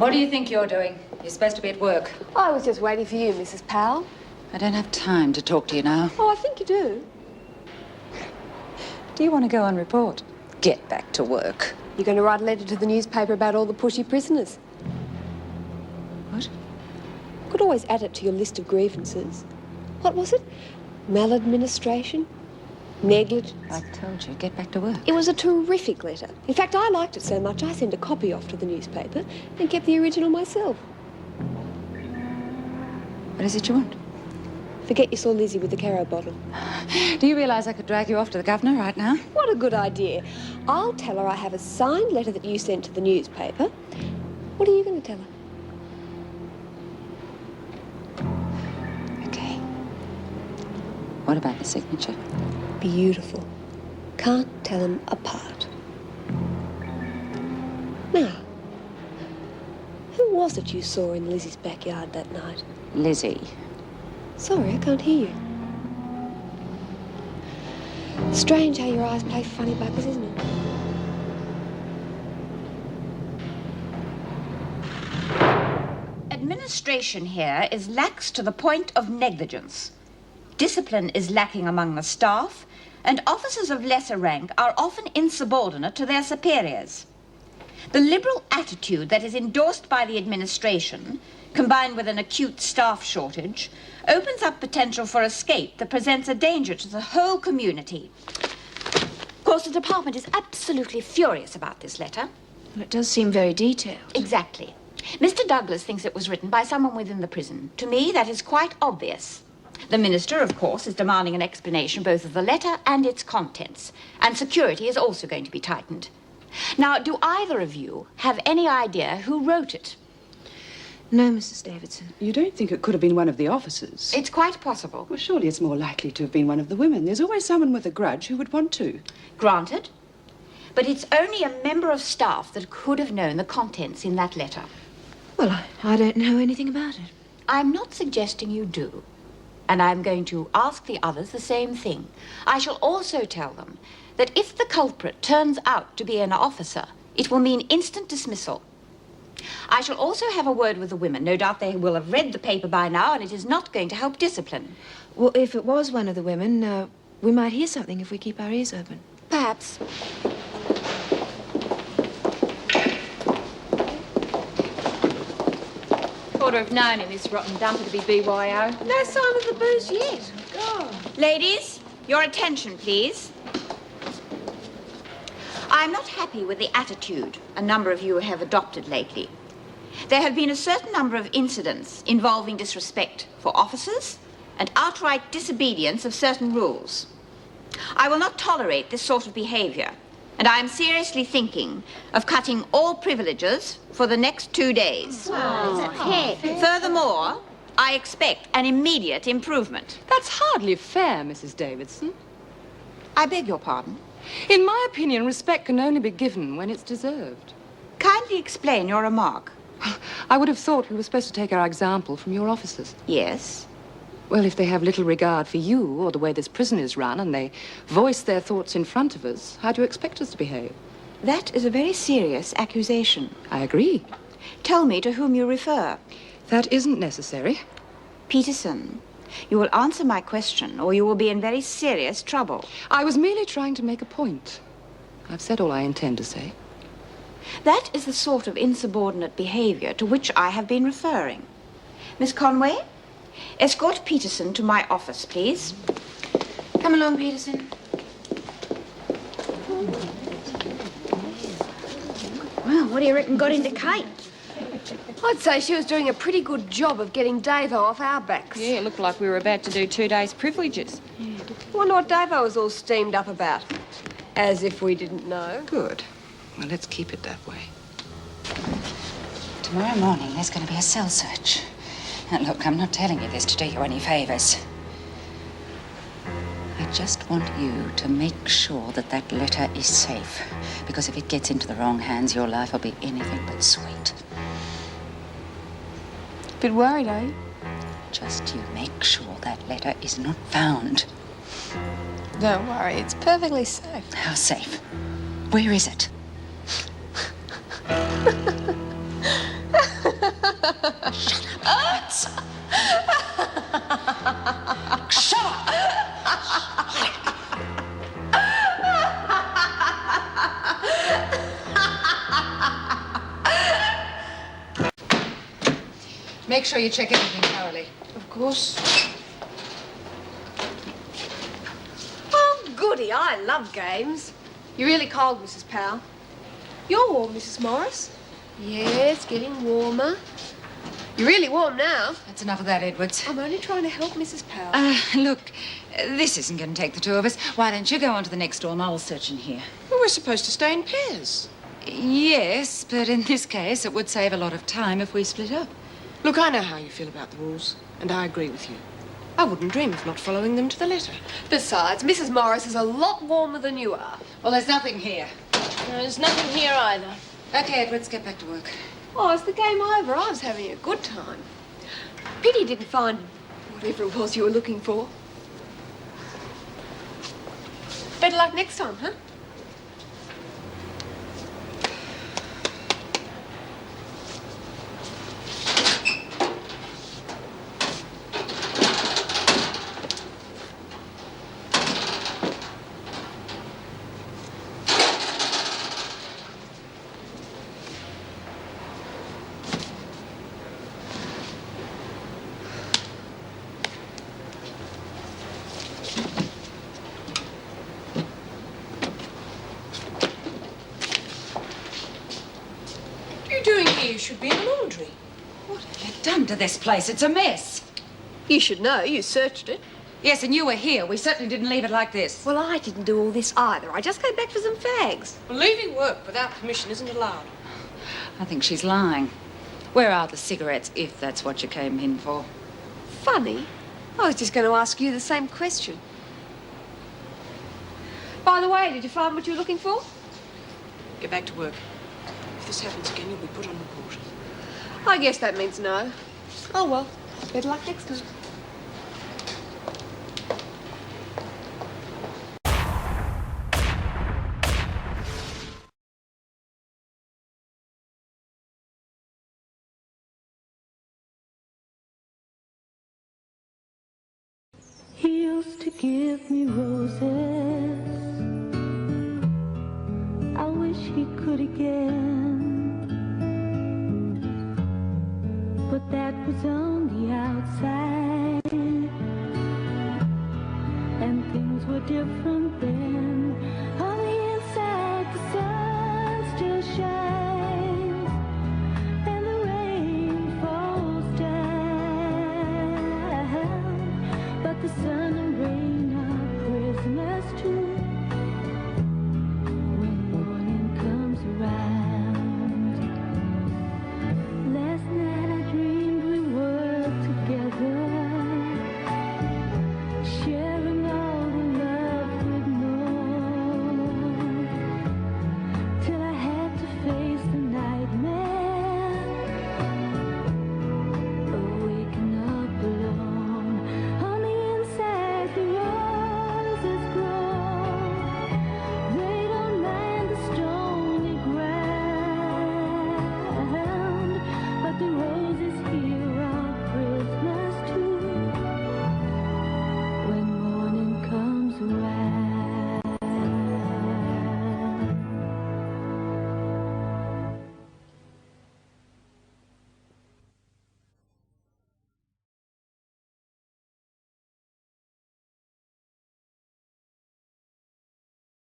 What do you think you're doing? You're supposed to be at work. I was just waiting for you, Mrs. Powell. I don't have time to talk to you now. Oh, I think you do. Do you want to go on report? Get back to work. You're going to write a letter to the newspaper about all the pushy prisoners. What? You could always add it to your list of grievances. What was it? Maladministration? Negligence? I told you, get back to work. It was a terrific letter. In fact, I liked it so much, I sent a copy off to the newspaper and kept the original myself. What is it you want? Forget you saw Lizzie with the Caro bottle. Do you realise I could drag you off to the governor right now? What a good idea. I'll tell her I have a signed letter that you sent to the newspaper. What are you going to tell her? Okay. What about the signature? Beautiful. Can't tell them apart. Now, who was it you saw in Lizzie's backyard that night? Lizzie. Sorry, I can't hear you. Strange how your eyes play funny buggers, isn't it? Administration here is lax to the point of negligence. Discipline is lacking among the staff, and officers of lesser rank are often insubordinate to their superiors. The liberal attitude that is endorsed by the administration, combined with an acute staff shortage, opens up potential for escape that presents a danger to the whole community. Of course, the department is absolutely furious about this letter. Well, it does seem very detailed. Exactly. Mr. Douglas thinks it was written by someone within the prison. To me, that is quite obvious. The minister, of course, is demanding an explanation both of the letter and its contents. And security is also going to be tightened. Now, do either of you have any idea who wrote it? No, Mrs. Davidson. You don't think it could have been one of the officers? It's quite possible. Well, surely it's more likely to have been one of the women. There's always someone with a grudge who would want to. Granted. But it's only a member of staff that could have known the contents in that letter. Well, I don't know anything about it. I'm not suggesting you do. And I'm going to ask the others the same thing. I shall also tell them that if the culprit turns out to be an officer, it will mean instant dismissal. I shall also have a word with the women. No doubt they will have read the paper by now, and it is not going to help discipline. Well, if it was one of the women, we might hear something if we keep our ears open. Perhaps. Ought to have known in this rotten dumper to be BYO. No sign of the booze yet. God. Ladies, your attention, please. I'm not happy with the attitude a number of you have adopted lately. There have been a certain number of incidents involving disrespect for officers and outright disobedience of certain rules. I will not tolerate this sort of behavior, and I am seriously thinking of cutting all privileges for the next 2 days. Furthermore, I expect an immediate improvement. That's hardly fair, Mrs. Davidson. I beg your pardon. In my opinion, respect can only be given when it's deserved. Kindly explain your remark. I would have thought we were supposed to take our example from your officers. Yes? Well, if they have little regard for you or the way this prison is run and they voice their thoughts in front of us, how do you expect us to behave? That is a very serious accusation. I agree. Tell me to whom you refer. That isn't necessary. Peterson, you will answer my question or you will be in very serious trouble. I was merely trying to make a point. I've said all I intend to say. That is the sort of insubordinate behavior to which I have been referring. Miss Conway, escort Peterson to my office, please. Come along, Peterson. Well, what do you reckon got into Kate? I'd say she was doing a pretty good job of getting Davo off our backs. Yeah, it looked like we were about to do 2 days' privileges. I wonder what Davo was all steamed up about. As if we didn't know. Good. Well, let's keep it that way. Tomorrow morning, there's going to be a cell search. Now, look, I'm not telling you this to do you any favours. I just want you to make sure that that letter is safe. Because if it gets into the wrong hands, your life will be anything but sweet. Bit worried, are you? Just you make sure that letter is not found. Don't worry, it's perfectly safe. How safe? Where is it? us. Shut up! Make sure you check everything thoroughly. Of course. Oh, goody. I love games. You're really cold, Mrs. Powell. You're warm, Mrs. Morris. Yes, getting warmer. You're really warm now. That's enough of that, Edwards. I'm only trying to help Mrs. Powell. Look, this isn't going to take the two of us. Why don't you go on to the next door and I'll search in here? Well, we're supposed to stay in pairs. Yes, but in this case, it would save a lot of time if we split up. Look, I know how you feel about the rules, and I agree with you. I wouldn't dream of not following them to the letter. Besides, Mrs. Morris is a lot warmer than you are. Well, there's nothing here. There's nothing here either. Okay, Edwards, get back to work. Oh, is the game over? I was having a good time. Pity you didn't find whatever it was you were looking for. Better luck next time, huh? You should be in the laundry. What have you done to this place? It's a mess. You should know. You searched it. Yes, and you were here. We certainly didn't leave it like this. Well, I didn't do all this either. I just came back for some fags. Well, leaving work without permission isn't allowed. I think she's lying. Where are the cigarettes, if that's what you came in for? Funny. I was just going to ask you the same question. By the way, did you find what you were looking for? Get back to work. If this happens again, you'll be put on report. I guess that means no. Oh, well. Better luck next time. He used to give me roses. I wish he could again. But that was on the outside, and things were different then. On the inside, the sun still shines.